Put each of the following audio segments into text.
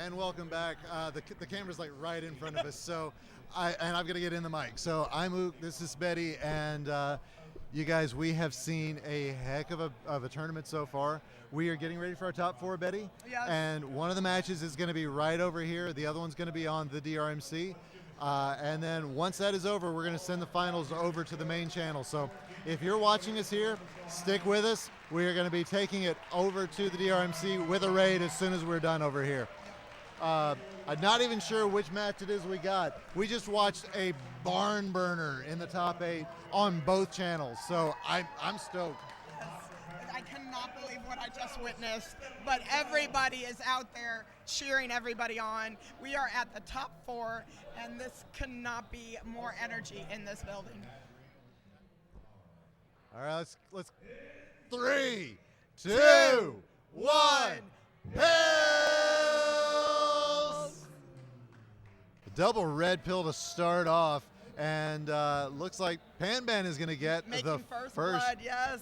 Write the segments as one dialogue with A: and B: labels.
A: And welcome back. The camera's like right in front of us, so I've got to get in the mic. So I'm Ook, this is Betty, and you guys, we have seen a heck of a tournament so far. We are getting ready for our top four, Betty.
B: Yes.
A: And one of the matches is going to be right over here. The other one's going to be on the DrMC. And then once that is over, we're going to send the finals over to the main channel. So if you're watching us here, stick with us. We are going to be taking it over to the DrMC with a raid as soon as we're done over here. I'm not even sure which match it is we got. We just watched a barn burner in the top 8 on both channels, so I'm stoked.
B: I cannot believe what I just witnessed, but everybody is out there cheering everybody on. We are at the top 4, and this cannot be more energy in this building.
A: All right, let's 3, 2, 1, pills! A double red pill to start off, and looks like PanBan is going to get
B: Making
A: the
B: first blood, yes.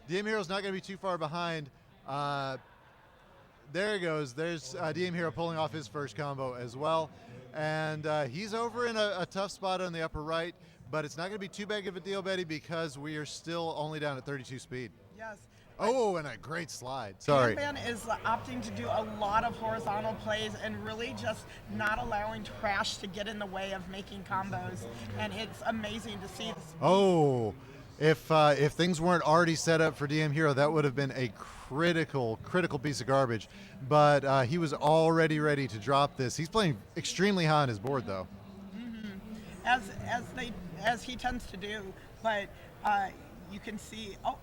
A: DMHero's not going to be too far behind. There he goes. There's DMHero pulling off his first combo as well. And he's over in a tough spot on the upper right, but it's not going to be too big of a deal, Betty, because we are still only down at 32 speed.
B: Yes.
A: Oh, and a great slide. Sorry.
B: PanBan is opting to do a lot of horizontal plays and really just not allowing trash to get in the way of making combos. And it's amazing to see this.
A: Oh, if things weren't already set up for DMHero, that would have been a critical piece of garbage. But he was already ready to drop this. He's playing extremely high on his board, though.
B: Mm-hmm. As he tends to do, but you can see. Oh,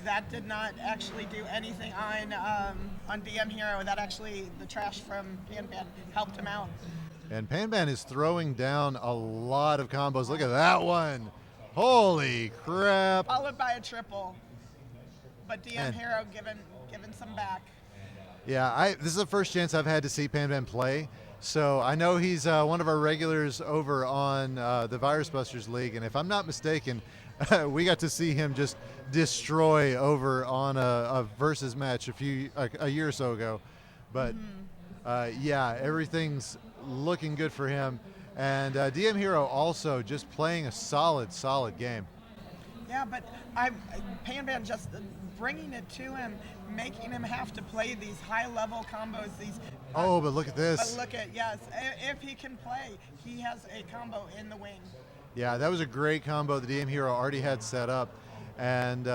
B: that did not actually do anything on DMHero. That actually, the trash from PanBan helped him out.
A: And PanBan is throwing down a lot of combos. Look at that one. Holy crap.
B: Followed by a triple. But DMHero giving some back.
A: Yeah, this is the first chance I've had to see PanBan play. So I know he's one of our regulars over on the Virus Busters League. And if I'm not mistaken, we got to see him just destroy over on a versus match a year or so ago. But yeah, everything's looking good for him. And DMHero also just playing a solid game.
B: Yeah, but PanBan just bringing it to him, making him have to play these high-level combos.
A: Oh, but look at this.
B: But look at, yes, if he can play, he has a combo in the wing.
A: Yeah, that was a great combo the DMHero already had set up. And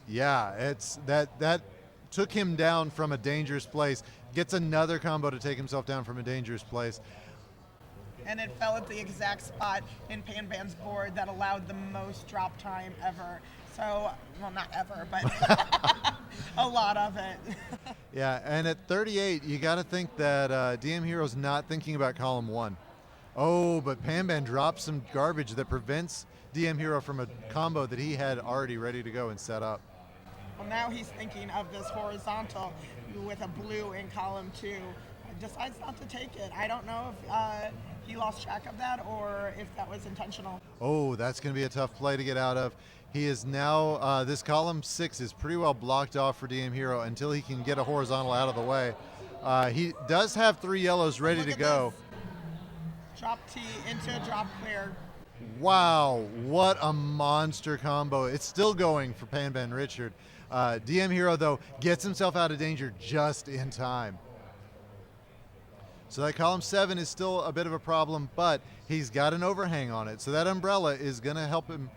A: yeah, it's that took him down from a dangerous place. Gets another combo to take himself down from a dangerous place.
B: And it fell at the exact spot in PanBan's board that allowed the most drop time ever. So, well, not ever, but a lot of it.
A: Yeah, and at 38, you got to think that DMHero's not thinking about column 1. Oh, but PanBan dropped some garbage that prevents DMHero from a combo that he had already ready to go and set up.
B: Well, now he's thinking of this horizontal with a blue in column 2. Decides not to take it. I don't know if he lost track of that or if that was intentional.
A: Oh, that's going to be a tough play to get out of. He is now, this column 6 is pretty well blocked off for DMHero until he can get a horizontal out of the way. He does have 3 yellows ready to go.
B: This. Drop T into a drop clear.
A: Wow, what a monster combo. It's still going for PanBanRichard. DMHero, though, gets himself out of danger just in time. So that column 7 is still a bit of a problem, but he's got an overhang on it. So that umbrella is going to help him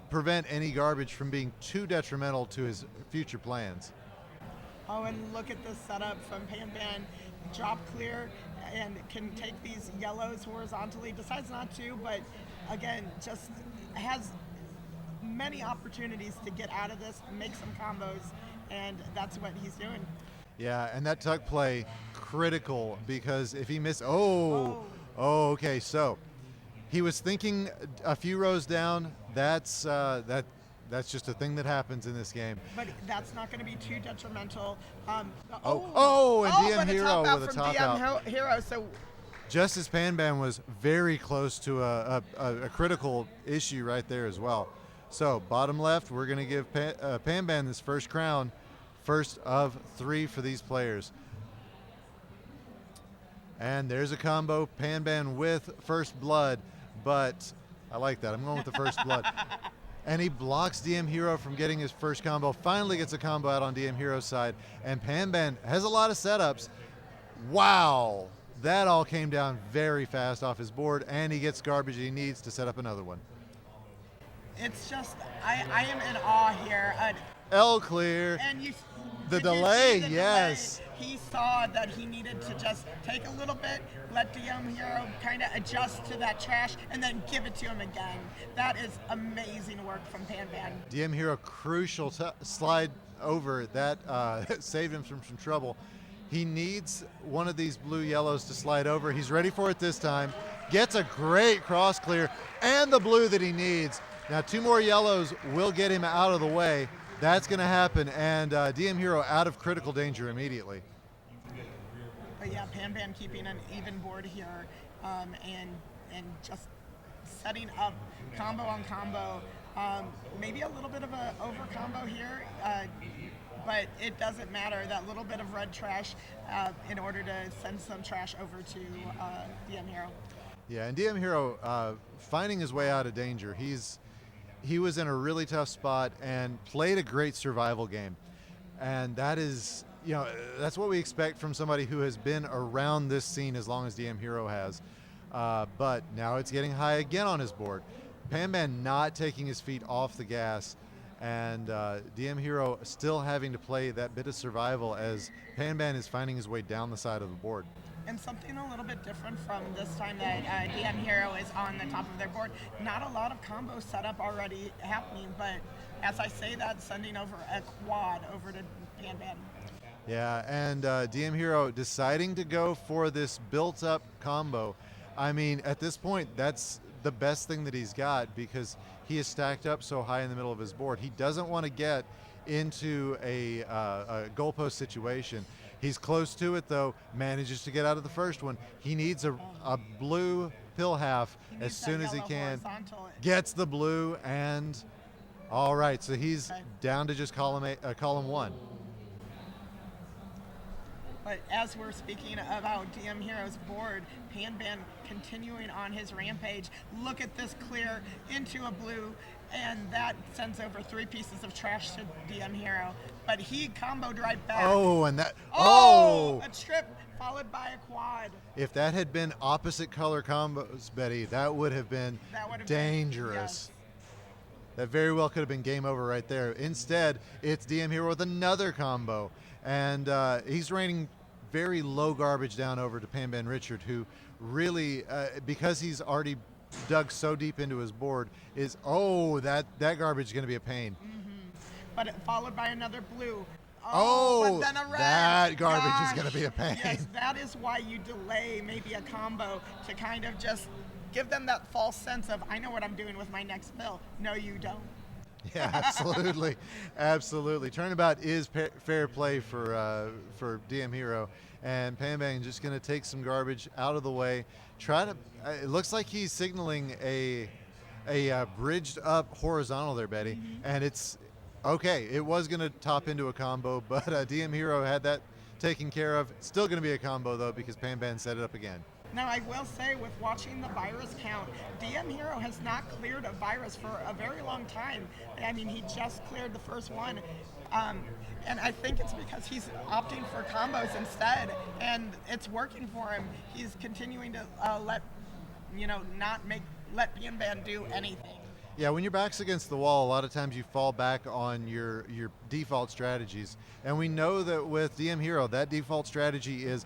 A: prevent any garbage from being too detrimental to his future plans.
B: Oh, and look at this setup from PanBan. Drop clear and can take these yellows horizontally. Decides not to, but again, just has many opportunities to get out of this, make some combos, and that's what he's doing.
A: Yeah, and that tuck play, critical, because if he missed, okay, so he was thinking a few rows down. That's just a thing that happens in this game.
B: But that's not going to be too detrimental.
A: And DMHero with a top out.
B: DMHero, so
A: just as PanBan was very close to a critical issue right there as well. So bottom left, we're going to give PanBan this first crown, first of 3 for these players. And there's a combo, PanBan with First Blood, but I like that. I'm going with the First Blood. And he blocks DMHero from getting his first combo, finally gets a combo out on DMHero's side, and PanBan has a lot of setups. Wow, that all came down very fast off his board, and he gets garbage he needs to set up another one.
B: It's just, I am in awe here.
A: L clear.
B: And
A: the
B: did you
A: delay,
B: see the
A: yes.
B: delay? He saw that he needed to just take a little bit, let DMHero kind of adjust to that trash, and then give it to him again. That is amazing work from PanBan.
A: DMHero crucial slide over that saved him from some trouble. He needs one of these blue yellows to slide over. He's ready for it this time. Gets a great cross clear and the blue that he needs. Now 2 more yellows will get him out of the way. That's going to happen, and DMHero out of critical danger immediately.
B: But yeah, PanBan keeping an even board here, and just setting up combo on combo. Maybe a little bit of a over combo here, but it doesn't matter. That little bit of red trash in order to send some trash over to DMHero.
A: Yeah, and DMHero finding his way out of danger. He was in a really tough spot and played a great survival game. And that is, that's what we expect from somebody who has been around this scene as long as DMHero has. But now it's getting high again on his board. PanBan not taking his feet off the gas, and DMHero still having to play that bit of survival as PanBan is finding his way down the side of the board.
B: And something a little bit different from this time that DMHero is on the top of their board. Not a lot of combo setup already happening, but as I say that, sending over a quad over to PanBan.
A: Yeah, and DMHero deciding to go for this built-up combo. I mean, at this point, that's the best thing that he's got because he is stacked up so high in the middle of his board. He doesn't want to get into a goalpost situation. He's close to it, though, manages to get out of the first one. He needs a blue pill half as soon as he can. Gets the blue, and all right, so he's down to just column 1.
B: But as we're speaking about DMHero's board, PanBan continuing on his rampage. Look at this clear into a blue, and that sends over 3 pieces of trash to DMHero. But he comboed right back.
A: Oh, and that.
B: A trip followed by a quad.
A: If that had been opposite color combos, Betty, that would have been dangerous.
B: Yes.
A: That very well could have been game over right there. Instead, it's DMHero with another combo, and he's raining very low garbage down over to PanBanRichard, who really, because he's already dug so deep into his board, is that garbage is going to be a pain.
B: But followed by another blue.
A: But
B: then a red.
A: That garbage is going to be a pain.
B: Yes, that is why you delay maybe a combo to kind of just give them that false sense of, I know what I'm doing with my next fill. No, you don't.
A: Yeah, absolutely, absolutely. Turnabout is fair play for DMHero, and PanBan just going to take some garbage out of the way. It looks like he's signaling a bridged up horizontal there, Betty, and it's okay. It was going to top into a combo, but DMHero had that taken care of. Still going to be a combo though because PanBan set it up again.
B: Now, I will say, with watching the virus count, DMHero has not cleared a virus for a very long time. I mean, he just cleared the first one. And I think it's because he's opting for combos instead, and it's working for him. He's continuing to let PanBan do anything.
A: Yeah, when your back's against the wall, a lot of times you fall back on your default strategies. And we know that with DMHero, that default strategy is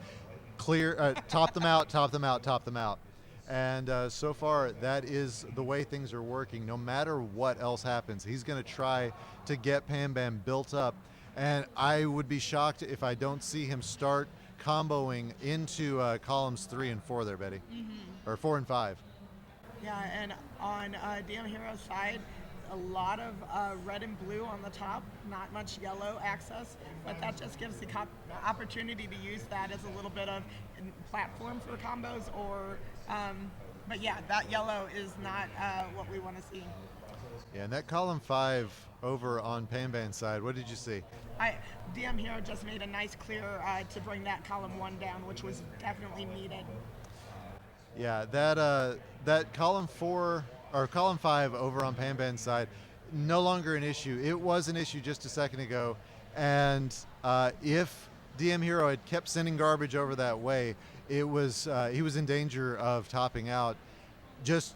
A: clear, top them out, top them out, top them out. And so far, that is the way things are working. No matter what else happens, he's going to try to get PanBan built up. And I would be shocked if I don't see him start comboing into columns 3 and 4 there, Betty. Or 4 and 5.
B: Yeah, and on DMHero's side, a lot of red and blue on the top, not much yellow access, but that just gives the opportunity to use that as a little bit of platform for combos, but yeah, that yellow is not what we want to see.
A: Yeah, and that column 5 over on PanBan's side, what did you see?
B: DMHero just made a nice clear to bring that column 1 down, which was definitely needed.
A: Yeah, that column 4 or column 5 over on PanBan's side, no longer an issue. It was an issue just a second ago, and if DMHero had kept sending garbage over that way, he was in danger of topping out. Just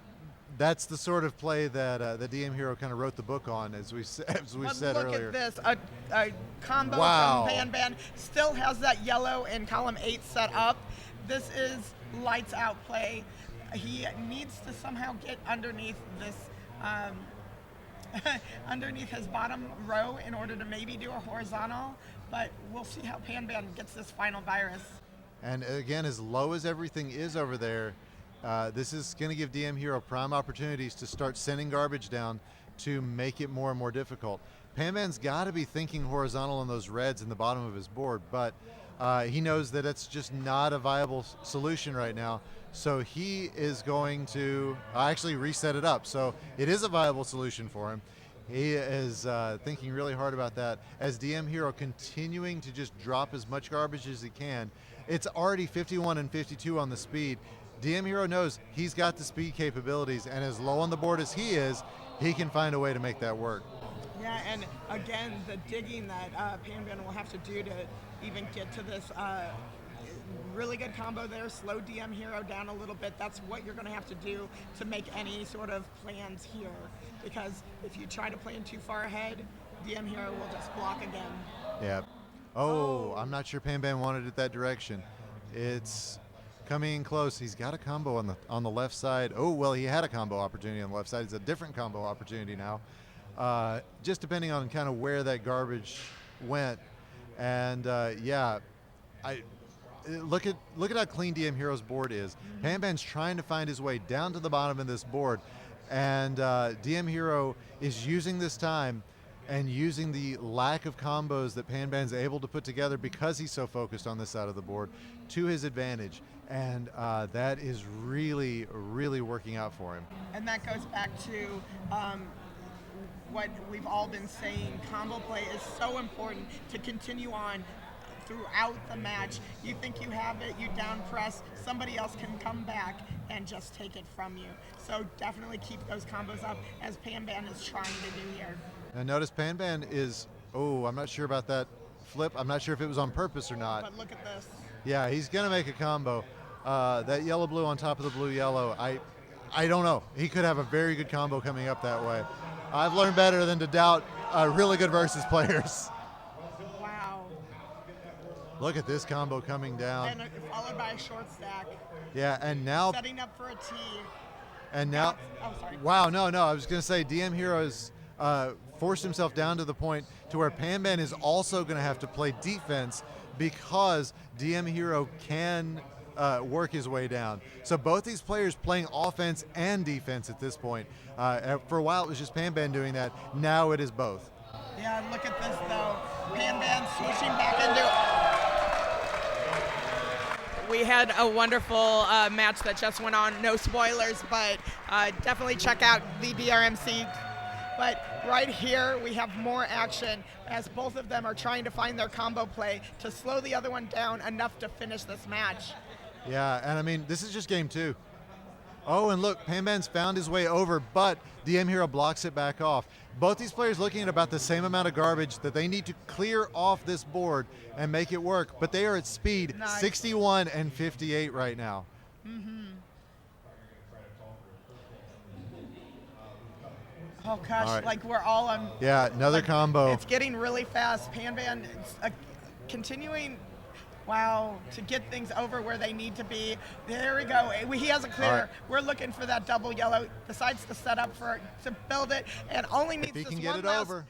A: that's the sort of play that the DMHero kind of wrote the book on, as we said earlier.
B: Look at this, a combo
A: Wow.
B: from PanBan still has that yellow in column 8 set up. This is lights out play. He needs to somehow get underneath this, underneath his bottom row in order to maybe do a horizontal, but we'll see how PanBan gets this final virus.
A: And again, as low as everything is over there, this is going to give DMHero prime opportunities to start sending garbage down to make it more and more difficult. PanBan's got to be thinking horizontal on those reds in the bottom of his board, but he knows that it's just not a viable solution right now. So he is going to actually reset it up. So it is a viable solution for him. He is thinking really hard about that as DMHero continuing to just drop as much garbage as he can. It's already 51 and 52 on the speed. DMHero knows he's got the speed capabilities, and as low on the board as he is, he can find a way to make that work.
B: Yeah, and again, the digging that PanBan will have to do to even get to this really good combo there, slow DMHero down a little bit. That's what you're going to have to do to make any sort of plans here, because if you try to plan too far ahead, DMHero will just block again.
A: Yeah. Oh, I'm not sure PanBan wanted it that direction. It's coming in close. He's got a combo on the left side. Oh, well, he had a combo opportunity on the left side. It's a different combo opportunity now. Just depending on kind of where that garbage went. And yeah, look at how clean DMHero's board is. PanBan's trying to find his way down to the bottom of this board, and DMHero is using this time and using the lack of combos that PanBan's able to put together because he's so focused on this side of the board to his advantage. And that is really, really working out for him.
B: And that goes back to what we've all been saying. Combo play is so important to continue on throughout the match. You think you have it, you down press, somebody else can come back and just take it from you. So definitely keep those combos up, as PanBan is trying to do here.
A: Now notice PanBan is, oh, I'm not sure about that flip. I'm not sure if it was on purpose or not.
B: But look at this.
A: Yeah, he's gonna make a combo. That yellow-blue on top of the blue-yellow, I don't know. He could have a very good combo coming up that way. I've learned better than to doubt really good versus players.
B: Wow.
A: Look at this combo coming down.
B: And followed by a short stack.
A: Yeah, and now
B: Setting up for a T.
A: And now,
B: oh, sorry.
A: Wow, no, I was going to say DMHero has forced himself down to the point to where PanBan is also going to have to play defense because DMHero can work his way down. So both these players playing offense and defense at this point. For a while it was just PanBan doing that. Now it is both.
B: Yeah, look at this though. PanBan switching back into. We had a wonderful match that just went on. No spoilers, but definitely check out the DrMC. But right here, we have more action as both of them are trying to find their combo play to slow the other one down enough to finish this match.
A: Yeah, and I mean, this is just game 2. Oh, and look, PanBan's found his way over, but DMHero blocks it back off. Both these players looking at about the same amount of garbage that they need to clear off this board and make it work, but they are at speed 61 and 58 right now.
B: Oh gosh,
A: right.
B: like we're all on.
A: Yeah, another combo.
B: It's getting really fast. PanBan is continuing, wow, to get things over where they need to be. There we go. He has a clear.
A: All right.
B: We're looking for that double yellow. Decides to set up to build it, and only needs
A: If he
B: this
A: can
B: one
A: get it
B: last.
A: over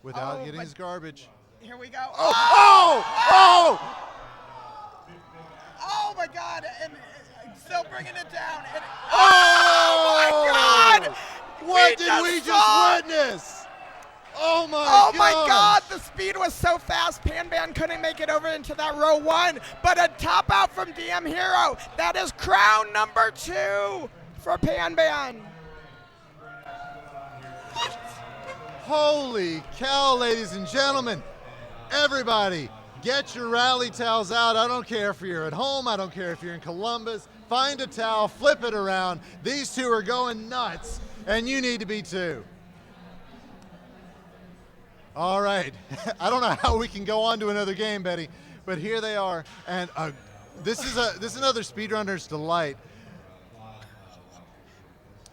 A: without getting his garbage.
B: Here we go.
A: Oh
B: my God! And still bringing it down. And,
A: oh
B: my God!
A: What did we just witness? Oh my
B: God, the speed was so fast, PanBan couldn't make it over into that row 1, but a top out from DMHero. That is crown number 2 for PanBan.
A: Holy cow, ladies and gentlemen. Everybody, get your rally towels out. I don't care if you're at home. I don't care if you're in Columbus. Find a towel, flip it around. These two are going nuts, and you need to be too. All right. I don't know how we can go on to another game, Betty, but here they are. And this is another speedrunner's delight.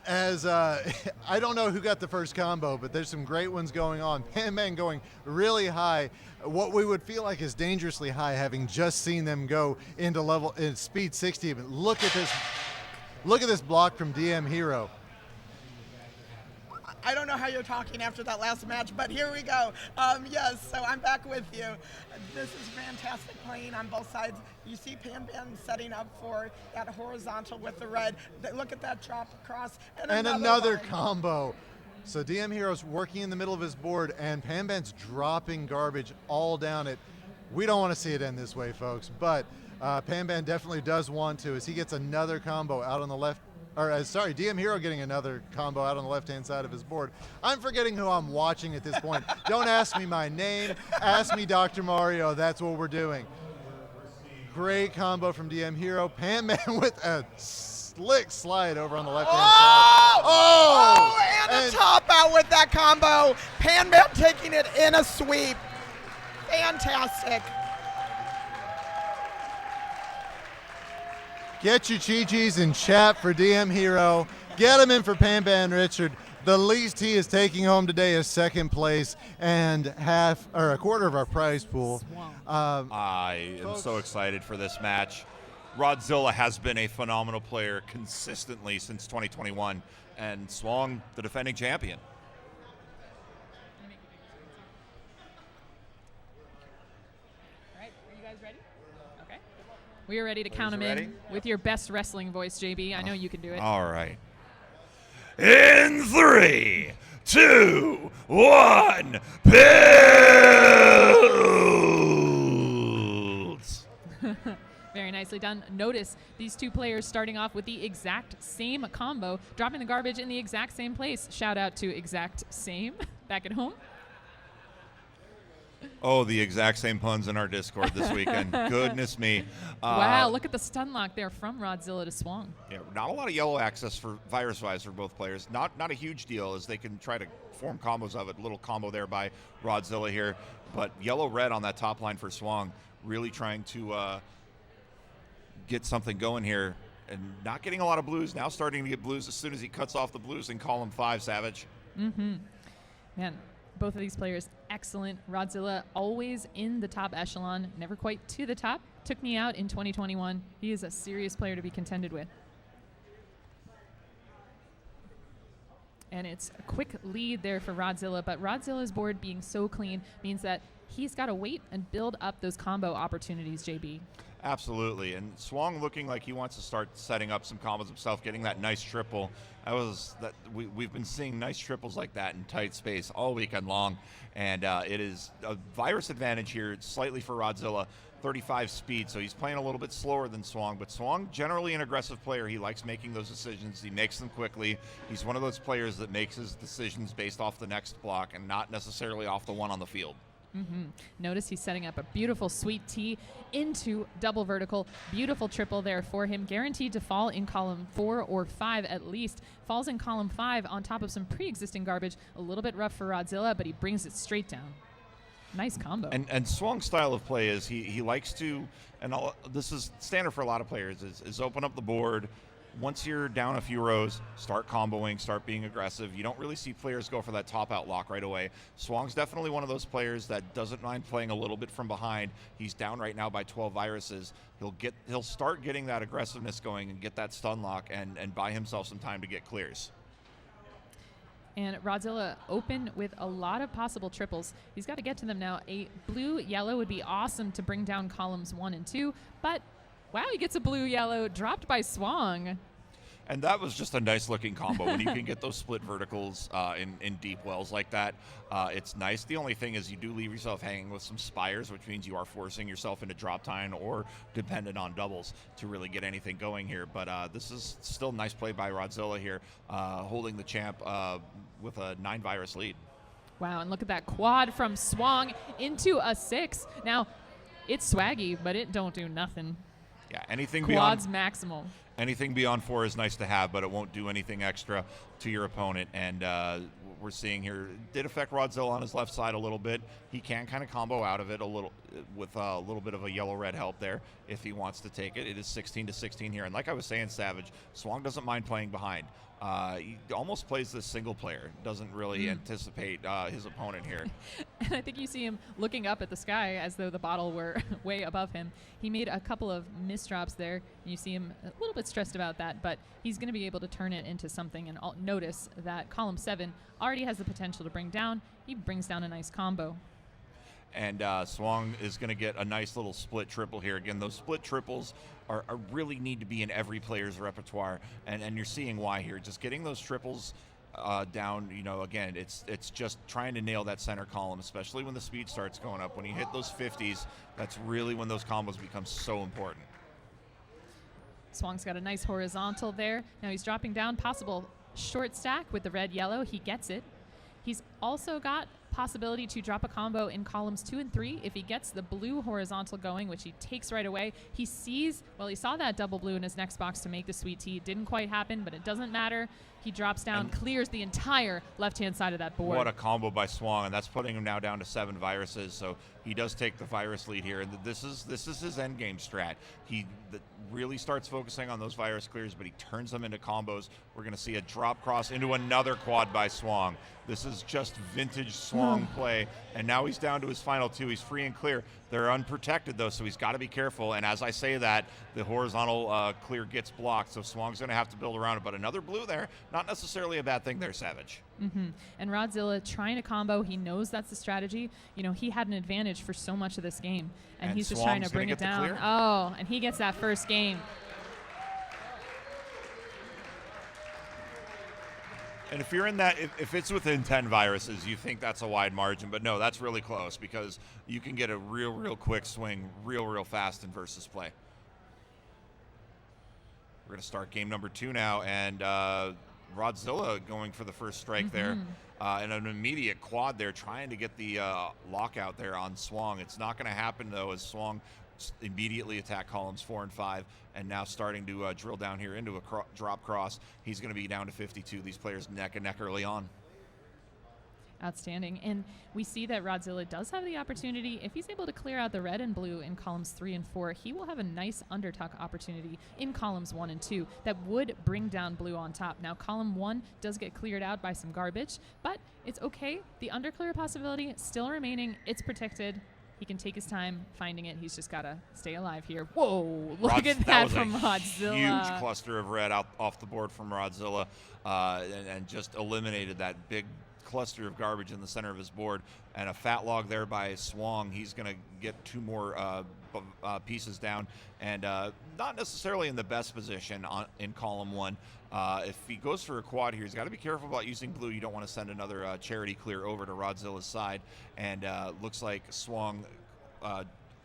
A: As I don't know who got the first combo, but there's some great ones going on. PanBan going really high, what we would feel like is dangerously high, having just seen them go into speed 60. But look at this block from DMHero.
B: I don't know how you're talking after that last match, but here we go. Yes, so I'm back with you. This is fantastic playing on both sides. You see PanBan setting up for that horizontal with the red. Look at that drop across. And
A: another combo. So DMHero's working in the middle of his board, and PanBan's dropping garbage all down it. We don't want to see it end this way, folks, but PanBan definitely does want to, as he gets another combo out on the left. DMHero getting another combo out on the left-hand side of his board. I'm forgetting who I'm watching at this point. Don't ask me my name. Ask me Dr. Mario. That's what we're doing. Great combo from DMHero. PanBan with a slick slide over on the left-hand side.
B: And a top out with that combo. PanBan taking it in a sweep. Fantastic.
A: Get your chi-chis in chat for DMHero. Get him in for PanBanRichard. The least he is taking home today is second place and a quarter of our prize pool.
C: I am so excited for this match. Rodzilla has been a phenomenal player consistently since 2021, and Swong, the defending champion.
D: All right, are you guys ready? Okay. We are ready to count them in with your best wrestling voice, JB. I know you can do it.
C: All right. In 3, 2, 1, Pills!
D: Very nicely done. Notice these two players starting off with the exact same combo, dropping the garbage in the exact same place. Shout out to Exact Same back at home.
C: Oh, the exact same puns in our Discord this weekend. Goodness me.
D: Wow, look at the stun lock there from Rodzilla to Swong.
C: Yeah, not a lot of yellow access for virus-wise for both players. Not a huge deal, as they can try to form combos of it. A little combo there by Rodzilla here. But yellow-red on that top line for Swong, really trying to get something going here. And not getting a lot of blues. Now starting to get blues as soon as he cuts off the blues in column 5, Savage.
D: Mm-hmm. Man, both of these players, excellent. Rodzilla always in the top echelon, never quite to the top. Took me out in 2021. He is a serious player to be contended with. And it's a quick lead there for Rodzilla, but Rodzilla's board being so clean means that he's got to wait and build up those combo opportunities, JB.
C: Absolutely, and Swong looking like he wants to start setting up some combos himself, getting that nice triple. We've been seeing nice triples like that in tight space all weekend long, and it is a virus advantage here slightly for Rodzilla, 35 speed, so he's playing a little bit slower than Swong, but Swong, generally an aggressive player. He likes making those decisions. He makes them quickly. He's one of those players that makes his decisions based off the next block and not necessarily off the one on the field.
D: Mm-hmm. Notice he's setting up a beautiful sweet T into double vertical. Beautiful triple there for him. Guaranteed to fall in column 4 or 5 at least. Falls in column 5 on top of some pre-existing garbage. A little bit rough for Rodzilla, but he brings it straight down. Nice combo.
C: And Swong's style of play is he likes to, and this is standard for a lot of players, is open up the board. Once you're down a few rows, start comboing, start being aggressive. You don't really see players go for that top out lock right away. Swong's definitely one of those players that doesn't mind playing a little bit from behind. He's down right now by 12 viruses. He'll start getting that aggressiveness going and get that stun lock and buy himself some time to get clears.
D: And Rodzilla open with a lot of possible triples. He's got to get to them now. A blue-yellow would be awesome to bring down columns 1 and 2, but wow, he gets a blue-yellow dropped by Swong.
C: And that was just a nice-looking combo. When you can get those split verticals in deep wells like that, it's nice. The only thing is you do leave yourself hanging with some spires, which means you are forcing yourself into drop time or dependent on doubles to really get anything going here. But this is still nice play by Rodzilla here, holding the champ with a 9-virus lead.
D: Wow, and look at that quad from Swong into a 6. Now, it's swaggy, but it don't do nothing.
C: Yeah, anything
D: Quads
C: beyond
D: maximal.
C: anything beyond 4 is nice to have, but it won't do anything extra to your opponent. And we're seeing here, did affect Rodzilla on his left side a little bit. He can kind of combo out of it a little with a little bit of a yellow-red help there if he wants to take it. It is 16-16 here. And like I was saying, Savage, Swong doesn't mind playing behind. He almost plays this single player, doesn't really anticipate his opponent here.
D: And I think you see him looking up at the sky as though the bottle were way above him. He made a couple of misdrops there, and you see him a little bit stressed about that, but he's going to be able to turn it into something. And notice that column 7 already has the potential to bring down. He brings down a nice combo.
C: And Swong is going to get a nice little split triple here. Again, those split triples are really need to be in every player's repertoire, and you're seeing why here. Just getting those triples down, again, it's just trying to nail that center column, especially when the speed starts going up. When you hit those 50s, that's really when those combos become so important.
D: Swong's got a nice horizontal there. Now he's dropping down, possible short stack with the red-yellow. He gets it. He's also got possibility to drop a combo in columns 2 and 3 if he gets the blue horizontal going, which he takes right away. He saw that double blue in his next box to make the sweet tea. It didn't quite happen, but it doesn't matter. He drops down, and clears the entire left-hand side of that board.
C: What a combo by Swong, and that's putting him now down to 7 viruses, so he does take the virus lead here. And this is his endgame strat. He really starts focusing on those virus clears, but he turns them into combos. We're going to see a drop cross into another quad by Swong. This is just vintage Swong play, and now he's down to his final 2. He's free and clear. They're unprotected, though, so he's got to be careful. And as I say that, the horizontal clear gets blocked, so Swong's going to have to build around it. But another blue there, not necessarily a bad thing there, Savage.
D: And Rodzilla trying to combo. He knows that's the strategy. He had an advantage for so much of this game, and he's just trying to bring it down. Oh, and he gets that first game.
C: And if you're in that, if it's within 10 viruses, you think that's a wide margin. But no, that's really close because you can get a real quick swing real fast in versus play. We're going to start game number 2 now, and Rodzilla going for the first strike there. And an immediate quad there, trying to get the lockout there on Swong. It's not going to happen, though, as Swong immediately attack columns 4 and 5, and now starting to drill down here into a drop cross. He's going to be down to 52. These players neck and neck early on.
D: Outstanding. And we see that Rodzilla does have the opportunity. If he's able to clear out the red and blue in columns 3 and 4, he will have a nice undertuck opportunity in columns 1 and 2 that would bring down blue on top. Now, column 1 does get cleared out by some garbage, but it's okay. The underclear possibility still remaining. It's protected. He can take his time finding it. He's just got to stay alive here. Whoa, look at that from Rodzilla.
C: Huge cluster of red off the board from Rodzilla, and just eliminated that big cluster of garbage in the center of his board. And a fat log there by Swong. He's going to get 2 more pieces down, and not necessarily in the best position in column 1. If he goes for a quad here, he's got to be careful about using blue. You don't want to send another charity clear over to Rodzilla's side. And looks like Swong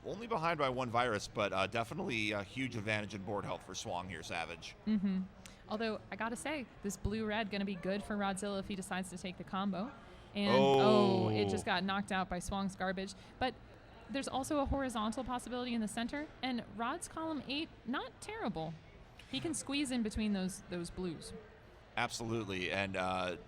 C: only behind by 1 virus, but definitely a huge advantage in board health for Swong here, Savage.
D: Although, I got to say, this blue-red going to be good for Rodzilla if he decides to take the combo. And, it just got knocked out by Swong's garbage. But there's also a horizontal possibility in the center, and Rod's column 8, not terrible. He can squeeze in between those blues.
C: Absolutely. And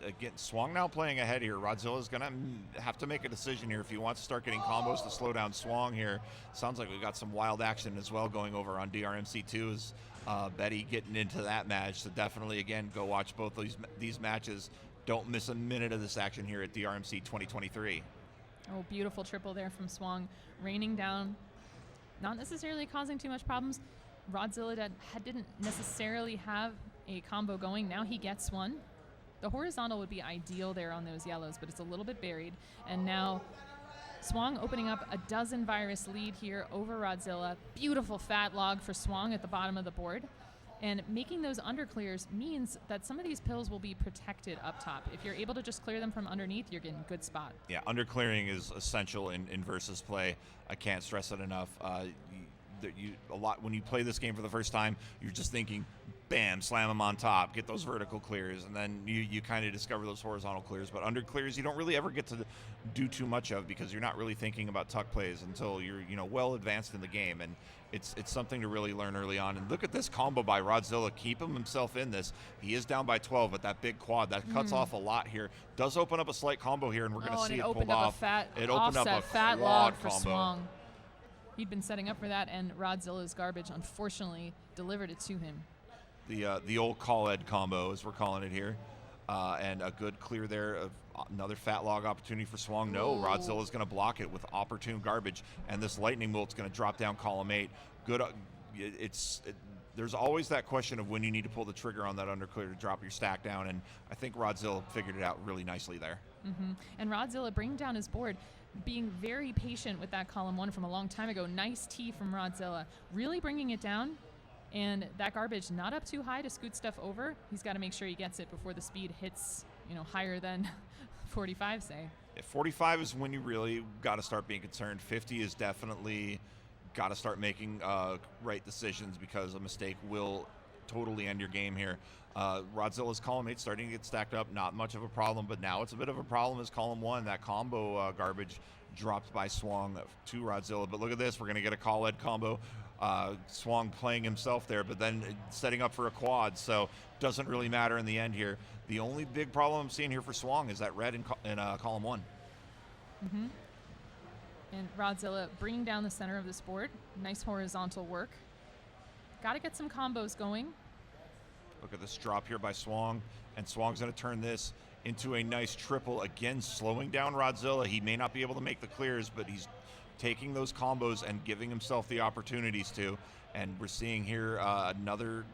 C: again, Swong now playing ahead here. Rodzilla's going to have to make a decision here if he wants to start getting combos to slow down Swong here. Sounds like we've got some wild action as well going over on DrMC2 as Betty getting into that match. So definitely, again, go watch both these matches. Don't miss a minute of this action here at DrMC 2023.
D: Oh, beautiful triple there from Swong. Raining down, not necessarily causing too much problems. Rodzilla didn't necessarily have a combo going. Now he gets one. The horizontal would be ideal there on those yellows, but it's a little bit buried. And now Swong opening up a 12 virus lead here over Rodzilla. Beautiful fat log for Swong at the bottom of the board. And making those underclears means that some of these pills will be protected up top. If you're able to just clear them from underneath, you're getting a good spot. Yeah,
C: underclearing is essential in versus play. I can't stress it enough. When you play this game for the first time, you're just thinking, bam, slam them on top, get those vertical clears, and then you kind of discover those horizontal clears. But under clears, you don't really ever get to do too much of, because you're not really thinking about tuck plays until you're well advanced in the game, and it's something to really learn early on. And look at this combo by Rodzilla, keep himself in this. He is down by 12, but that big quad that cuts off a lot here. Does open up a slight combo here, and we're going to see it pulled off.
D: It opened up a fat log for Swong. He'd been setting up for that, and Rodzilla's garbage unfortunately delivered it to him.
C: The old call-ed combo, as we're calling it here. And a good clear there. Another fat log opportunity for Swong. No, Rodzilla's going to block it with opportune garbage. And this lightning bolt's going to drop down column 8. Good. There's always that question of when you need to pull the trigger on that underclear to drop your stack down. And I think Rodzilla figured it out really nicely there.
D: And Rodzilla bringing down his board, being very patient with that column 1 from a long time ago. Nice tee from Rodzilla. Really bringing it down. And that garbage not up too high to scoot stuff over. He's got to make sure he gets it before the speed hits, higher than 45, say.
C: 45 is when you really got to start being concerned. 50 is definitely got to start making right decisions, because a mistake will totally end your game here. Rodzilla's column 8 starting to get stacked up. Not much of a problem, but now it's a bit of a problem as column 1. That combo garbage dropped by Swong to Rodzilla. But look at this. We're going to get a call-ed combo. Swong playing himself there, but then setting up for a quad, so doesn't really matter in the end here. The only big problem I'm seeing here for Swong is that red in column 1.
D: And Rodzilla bringing down the center of this board. Nice horizontal work. Got to get some combos going.
C: Look at this drop here by Swong, and Swong's going to turn this into a nice triple, again slowing down Rodzilla. He may not be able to make the clears, but he's taking those combos and giving himself the opportunities to. And we're seeing here another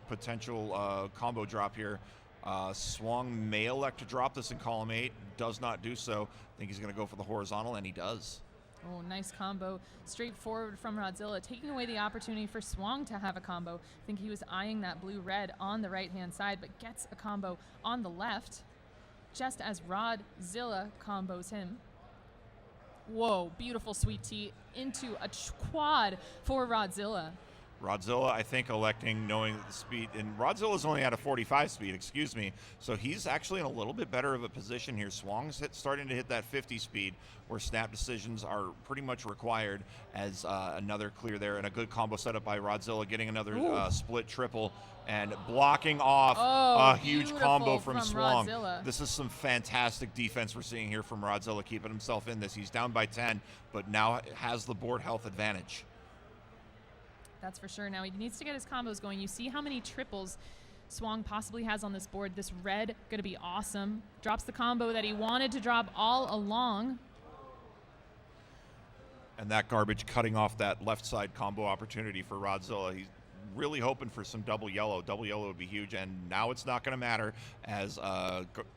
C: potential combo drop here. Swong may elect to drop this in column 8, does not do so. I think he's going to go for the horizontal, and he does.
D: Oh, nice combo. Straightforward from Rodzilla, taking away the opportunity for Swong to have a combo. I think he was eyeing that blue-red on the right-hand side, but gets a combo on the left, just as Rodzilla combos him. Whoa, beautiful sweet tee into a quad for Rodzilla.
C: Rodzilla, I think, electing, knowing the speed, and Rodzilla's only at a 45 speed, excuse me, so he's actually in a little bit better of a position here. Swong's starting to hit that 50 speed, where snap decisions are pretty much required, as another clear there, and a good combo set up by Rodzilla, getting another split triple, and blocking off a huge combo from Swong.
D: Rodzilla.
C: This is some fantastic defense we're seeing here from Rodzilla, keeping himself in this. He's down by 10, but now has the board health advantage.
D: That's for sure. Now he needs to get his combos going. You see how many triples Swong possibly has on this board. This red going to be awesome. Drops the combo that he wanted to drop all along.
C: And that garbage cutting off that left side combo opportunity for Rodzilla. He's really hoping for some double yellow. Double yellow would be huge, and now it's not going to matter as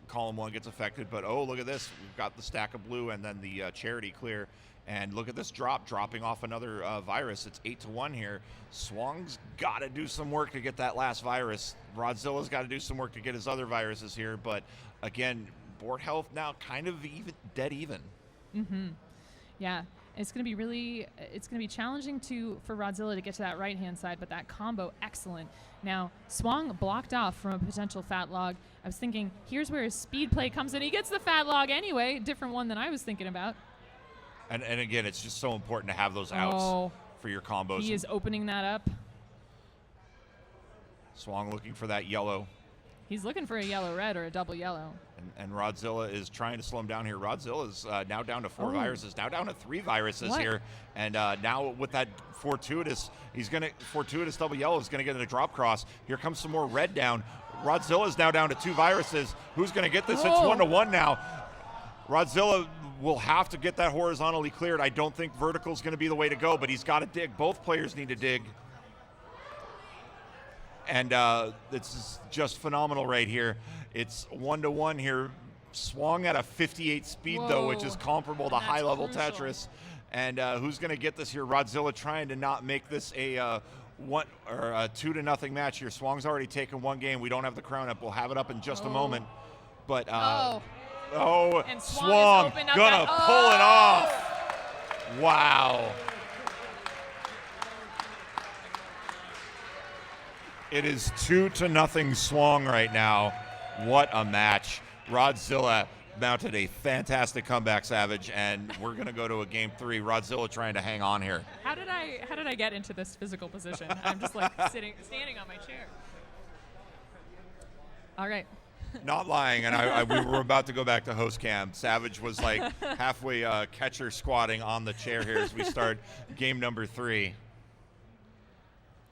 C: column 1 gets affected. But oh, look at this. We've got the stack of blue and then the charity clear. And look at this dropping off another virus. It's 8-1 here. Swong's got to do some work to get that last virus. Rodzilla's got to do some work to get his other viruses here. But again, board health now kind of dead even.
D: Yeah, it's going to be challenging for Rodzilla to get to that right-hand side, but that combo, excellent. Now, Swong blocked off from a potential fat log. I was thinking, here's where his speed play comes in. He gets the fat log anyway, different one than I was thinking about.
C: And again, it's just so important to have those outs for your combos.
D: He is opening that up.
C: Swong looking for that yellow.
D: He's looking for a yellow-red or a double yellow.
C: And Rodzilla is trying to slow him down here. Rodzilla is now down to 4 viruses, now down to 3 viruses here. And now with that fortuitous double yellow is going to get in a drop cross. Here comes some more red down. Rodzilla is now down to 2 viruses. Who's going to get this? It's 1-1 now. Rodzilla will have to get that horizontally cleared. I don't think vertical is going to be the way to go, but he's got to dig. Both players need to dig. And it's just phenomenal right here. It's 1-1 here. Swung at a 58 speed, though, which is comparable to high-level Tetris. And who's going to get this here? Rodzilla trying to not make this a 2-0 match here. Swong's already taken 1 game. We don't have the crown up. We'll have it up in just a moment. But
D: and
C: Swong gonna pull it off. Wow. It is 2-0 Swong right now. What a match. Rodzilla mounted a fantastic comeback, Savage, and we're going to go to a game 3. Rodzilla trying to hang on here.
D: How did I get into this physical position? I'm just like standing on my chair. All right.
C: Not lying, and we were about to go back to host cam. Savage was like halfway catcher squatting on the chair here as we start game number 3.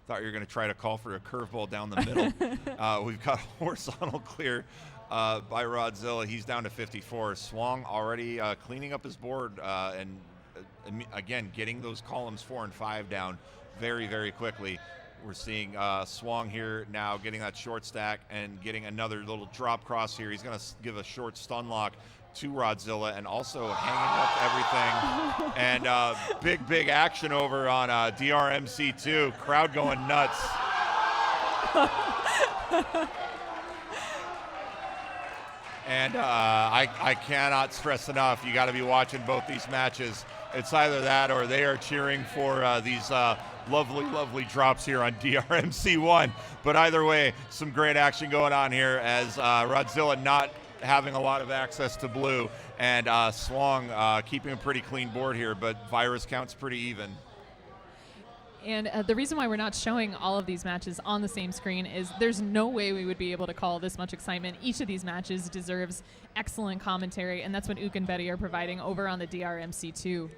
C: Thought you were going to try to call for a curveball down the middle. We've got horizontal clear by Rodzilla. He's down to 54. Swong already cleaning up his board and again getting those columns 4 and 5 down very, very quickly. We're seeing Swong here now getting that short stack and getting another little drop cross here. He's going to give a short stun lock to Rodzilla and also hanging up everything. And big action over on DrMC 2. Crowd going nuts. And I cannot stress enough, you got to be watching both these matches. It's either that or they are cheering for these lovely drops here on DrMC 1. But either way, some great action going on here as Rodzilla not having a lot of access to blue, and Swong keeping a pretty clean board here, but virus count's pretty even.
D: And the reason why we're not showing all of these matches on the same screen is there's no way we would be able to call this much excitement. Each of these matches deserves excellent commentary, and that's what Ook and Betty are providing over on the DrMC2.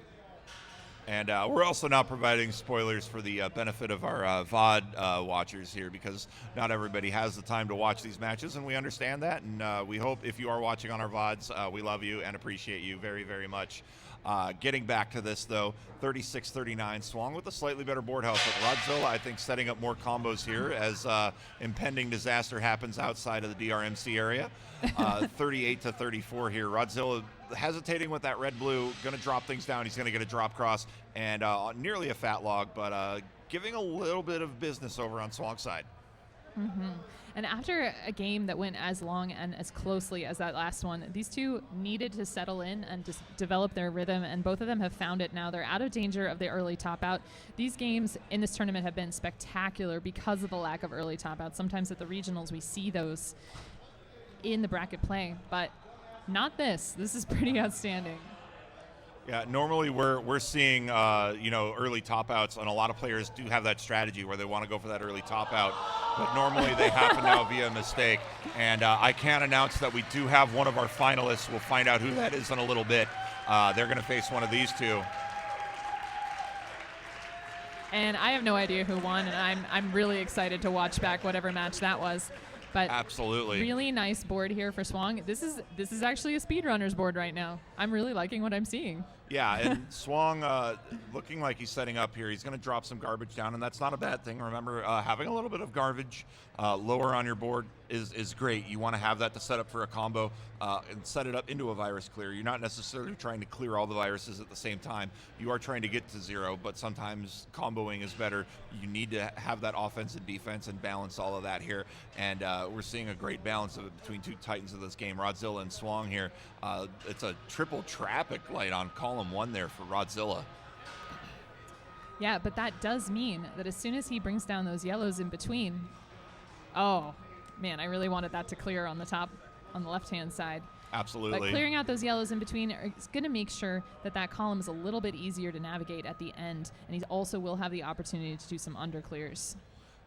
C: And we're also not providing spoilers for the benefit of our VOD watchers here, because not everybody has the time to watch these matches, and we understand that. And we hope if you are watching on our VODs, we love you and appreciate you very, very much. Getting back to this, though, 36-39, Swong with a slightly better board health. But Rodzilla, I think, setting up more combos here as impending disaster happens outside of the DrMC area. 38-34 here. Rodzilla hesitating with that red-blue, going to drop things down. He's going to get a drop cross and nearly a fat log, but giving a little bit of business over on Swong's side.
D: Mm-hmm. And after a game that went as long and as closely as that last one, these two needed to settle in and just develop their rhythm, and both of them have found it now. They're out of danger of the early top out. These games in this tournament have been spectacular because of the lack of early top out. Sometimes at the regionals we see those in the bracket play, but not this. This is pretty outstanding.
C: Yeah, normally we're seeing early top outs, and a lot of players do have that strategy where they want to go for that early top out, but normally they happen now via mistake. And I can announce that we do have one of our finalists. We'll find out who that is in a little bit. They're going to face one of these two.
D: And I have no idea who won, and I'm really excited to watch back whatever match that was. But
C: absolutely,
D: really nice board here for Swong. This is actually a speedrunner's board right now. I'm really liking what I'm seeing.
C: Yeah, and Swong looking like he's setting up here. He's going to drop some garbage down, and that's not a bad thing. Remember, having a little bit of garbage lower on your board is great. You want to have that to set up for a combo and set it up into a virus clear. You're not necessarily trying to clear all the viruses at the same time. You are trying to get to 0, but sometimes comboing is better. You need to have that offense and defense and balance all of that here. And we're seeing a great balance of it between two titans of this game, Rodzilla and Swong here. It's a triple traffic light on column 1 there for Rodzilla.
D: Yeah, but that does mean that as soon as he brings down those yellows in between, oh, man, I really wanted that to clear on the top, on the left-hand side.
C: Absolutely.
D: But clearing out those yellows in between is going to make sure that that column is a little bit easier to navigate at the end, and he also will have the opportunity to do some underclears.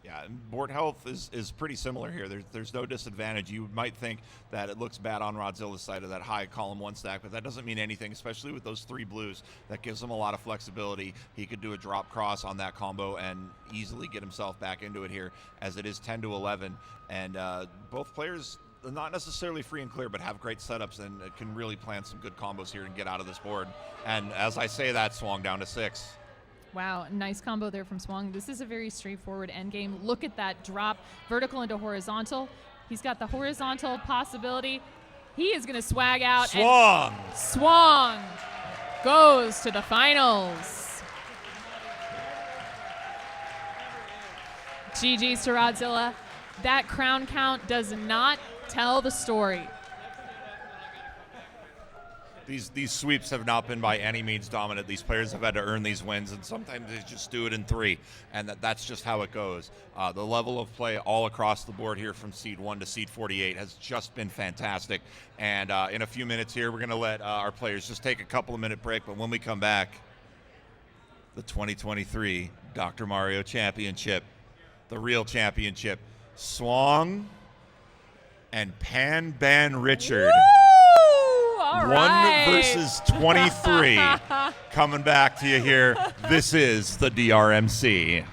C: Yeah, and board health is pretty similar here. There's no disadvantage. You might think that it looks bad on Rodzilla's side of that high column 1 stack, but that doesn't mean anything, especially with those 3 blues. That gives him a lot of flexibility. He could do a drop cross on that combo and easily get himself back into it here, as it is 10-11. And both players, not necessarily free and clear, but have great setups and can really plan some good combos here and get out of this board. And as I say that, Swong down to 6.
D: Wow, nice combo there from Swong. This is a very straightforward end game. Look at that drop, vertical into horizontal. He's got the horizontal possibility. He is going to swag out.
C: Swong!
D: And Swong goes to the finals. GG's to Rodzilla. That crown count does not tell the story.
C: These sweeps have not been by any means dominant. These players have had to earn these wins, and sometimes they just do it in 3, and that's just how it goes. The level of play all across the board here from seed 1 to seed 48 has just been fantastic. And in a few minutes here, we're going to let our players just take a couple of minute break, but when we come back, the 2023 Dr. Mario Championship, the real championship, Swong and PanBanRichard.
D: All
C: 1
D: right.
C: versus 23. Coming back to you here. This is the DrMC.